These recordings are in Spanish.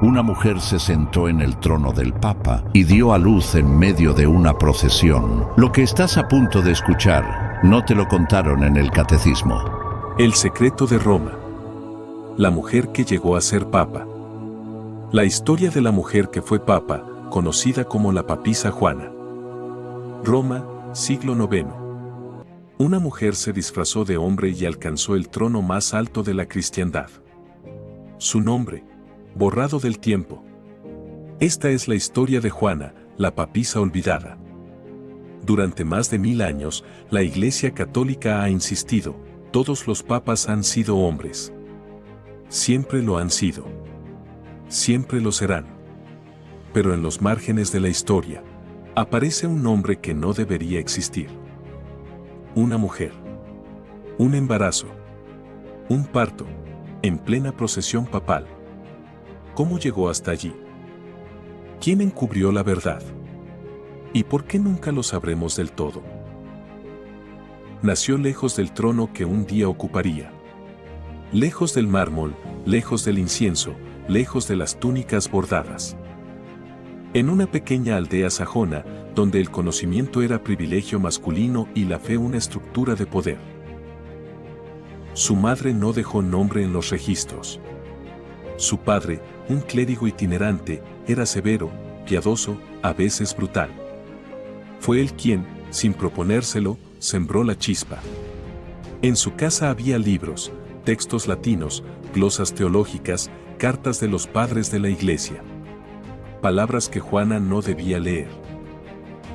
una mujer se sentó en el trono del Papa y dio a luz en medio de una procesión. Lo que estás a punto de escuchar, no te lo contaron en el catecismo. El secreto de Roma. La mujer que llegó a ser papa. La historia de la mujer que fue papa, conocida como la papisa Juana. Roma, siglo IX. Una mujer se disfrazó de hombre y alcanzó el trono más alto de la cristiandad. Su nombre, borrado del tiempo. Esta es la historia de Juana, la papisa olvidada. Durante más de 1000 años, la Iglesia Católica ha insistido, todos los papas han sido hombres. Siempre lo han sido. Siempre lo serán. Pero en los márgenes de la historia, aparece un nombre que no debería existir. Una mujer. Un embarazo. Un parto. En plena procesión papal. ¿Cómo llegó hasta allí? ¿Quién encubrió la verdad? ¿Y por qué nunca lo sabremos del todo? Nació lejos del trono que un día ocuparía. Lejos del mármol, lejos del incienso, lejos de las túnicas bordadas. En una pequeña aldea sajona, donde el conocimiento era privilegio masculino y la fe una estructura de poder. Su madre no dejó nombre en los registros. Su padre, un clérigo itinerante, era severo, piadoso, a veces brutal. Fue él quien, sin proponérselo, sembró la chispa. En su casa había libros, textos latinos, glosas teológicas, cartas de los padres de la iglesia. Palabras que Juana no debía leer.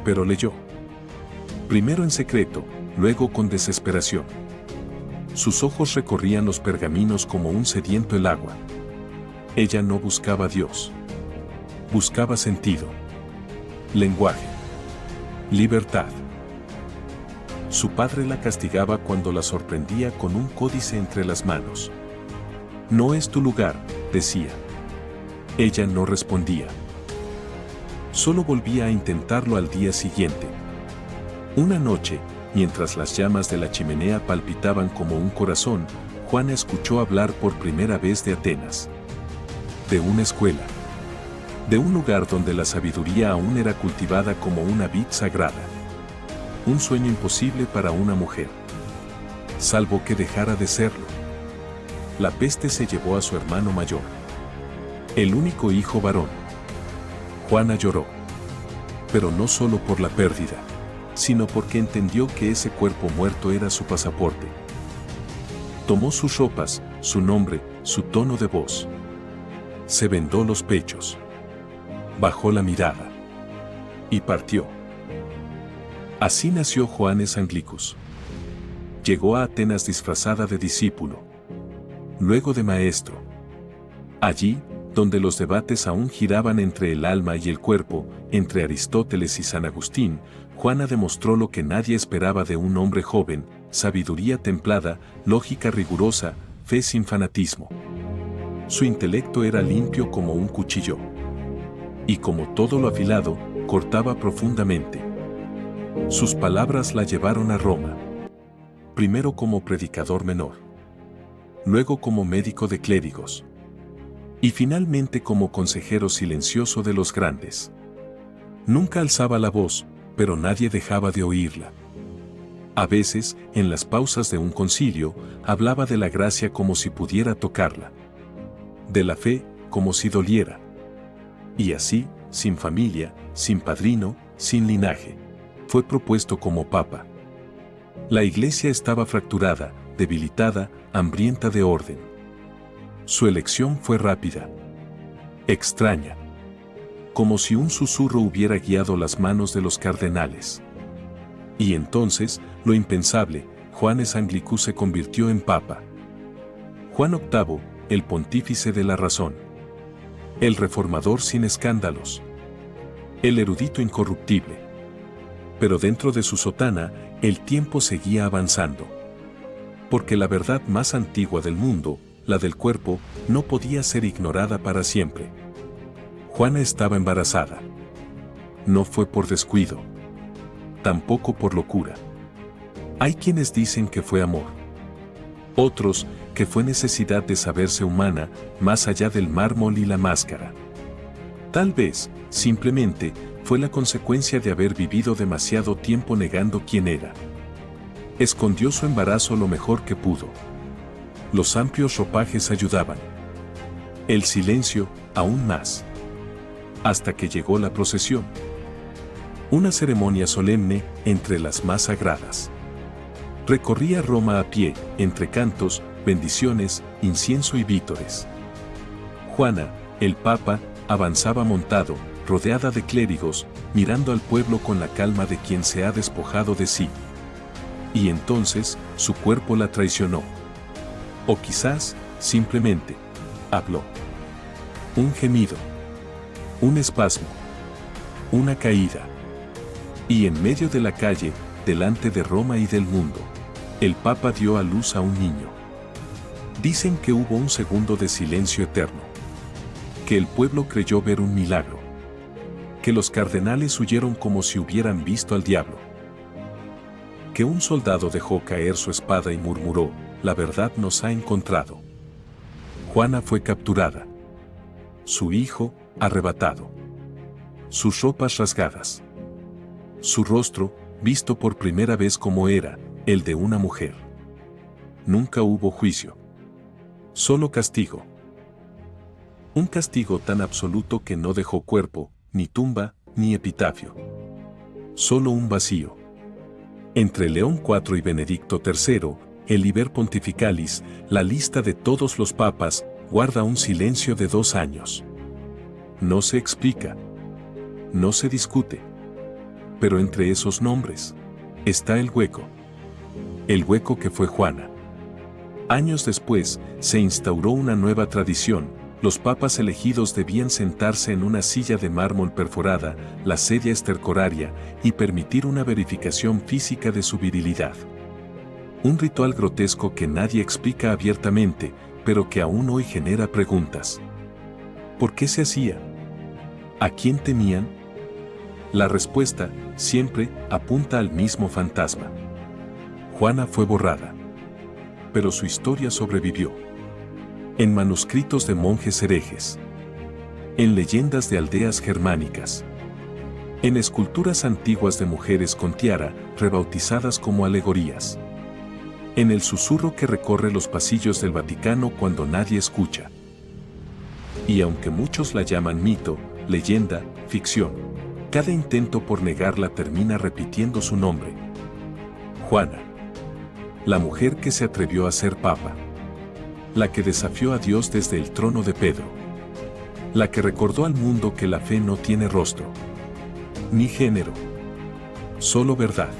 Pero leyó. Primero en secreto, luego con desesperación. Sus ojos recorrían los pergaminos como un sediento el agua. Ella no buscaba a Dios. Buscaba sentido. Lenguaje. Libertad. Su padre la castigaba cuando la sorprendía con un códice entre las manos. No es tu lugar, decía. Ella no respondía. Solo volvía a intentarlo al día siguiente. Una noche, mientras las llamas de la chimenea palpitaban como un corazón, Juana escuchó hablar por primera vez de Atenas. De una escuela. De un lugar donde la sabiduría aún era cultivada como una vid sagrada. Un sueño imposible para una mujer. Salvo que dejara de serlo. La peste se llevó a su hermano mayor. El único hijo varón. Juana lloró. Pero no solo por la pérdida, sino porque entendió que ese cuerpo muerto era su pasaporte. Tomó sus ropas, su nombre, su tono de voz. Se vendó los pechos. Bajó la mirada. Y partió. Así nació Johannes Anglicus. Llegó a Atenas disfrazada de discípulo. Luego de maestro. Allí, donde los debates aún giraban entre el alma y el cuerpo, entre Aristóteles y San Agustín, Juana demostró lo que nadie esperaba de un hombre joven: sabiduría templada, lógica rigurosa, fe sin fanatismo. Su intelecto era limpio como un cuchillo. Y como todo lo afilado, cortaba profundamente. Sus palabras la llevaron a Roma. Primero como predicador menor. Luego como médico de clérigos. Y finalmente como consejero silencioso de los grandes. Nunca alzaba la voz, pero nadie dejaba de oírla. A veces, en las pausas de un concilio, hablaba de la gracia como si pudiera tocarla. De la fe, como si doliera. Y así, sin familia, sin padrino, sin linaje, fue propuesto como papa. La iglesia estaba fracturada, debilitada, hambrienta de orden. Su elección fue rápida. Extraña. Como si un susurro hubiera guiado las manos de los cardenales. Y entonces, lo impensable, Johannes Anglicus se convirtió en papa. Juan VIII, el pontífice de la razón. El reformador sin escándalos. El erudito incorruptible. Pero dentro de su sotana, el tiempo seguía avanzando. Porque la verdad más antigua del mundo, la del cuerpo, no podía ser ignorada para siempre. Juana estaba embarazada. No fue por descuido. Tampoco por locura. Hay quienes dicen que fue amor. Otros, que fue necesidad de saberse humana, más allá del mármol y la máscara. Tal vez, simplemente, fue la consecuencia de haber vivido demasiado tiempo negando quién era. Escondió su embarazo lo mejor que pudo. Los amplios ropajes ayudaban. El silencio, aún más. Hasta que llegó la procesión. Una ceremonia solemne, entre las más sagradas. Recorría Roma a pie, entre cantos, bendiciones, incienso y vítores. Juana, el Papa, avanzaba montado, rodeada de clérigos, mirando al pueblo con la calma de quien se ha despojado de sí. Y entonces, su cuerpo la traicionó. O quizás, simplemente, habló. Un gemido. Un espasmo. Una caída. Y en medio de la calle, delante de Roma y del mundo, el Papa dio a luz a un niño. Dicen que hubo un segundo de silencio eterno. Que el pueblo creyó ver un milagro. Que los cardenales huyeron como si hubieran visto al diablo. Que un soldado dejó caer su espada y murmuró: la verdad nos ha encontrado. Juana fue capturada. Su hijo, arrebatado. Sus ropas rasgadas. Su rostro, visto por primera vez como era, el de una mujer. Nunca hubo juicio. Solo castigo. Un castigo tan absoluto que no dejó cuerpo, ni tumba, ni epitafio. Solo un vacío. Entre León IV y Benedicto III, el Liber Pontificalis, la lista de todos los papas, guarda un silencio de 2 años. No se explica. No se discute. Pero entre esos nombres, está el hueco. El hueco que fue Juana. Años después, se instauró una nueva tradición. Los papas elegidos debían sentarse en una silla de mármol perforada, la sedia estercoraria, y permitir una verificación física de su virilidad. Un ritual grotesco que nadie explica abiertamente, pero que aún hoy genera preguntas. ¿Por qué se hacía? ¿A quién temían? La respuesta, siempre, apunta al mismo fantasma. Juana fue borrada. Pero su historia sobrevivió. En manuscritos de monjes herejes. En leyendas de aldeas germánicas. En esculturas antiguas de mujeres con tiara, rebautizadas como alegorías. En el susurro que recorre los pasillos del Vaticano cuando nadie escucha. Y aunque muchos la llaman mito, leyenda, ficción, cada intento por negarla termina repitiendo su nombre. Juana. La mujer que se atrevió a ser papa. La que desafió a Dios desde el trono de Pedro. La que recordó al mundo que la fe no tiene rostro. Ni género. Solo verdad.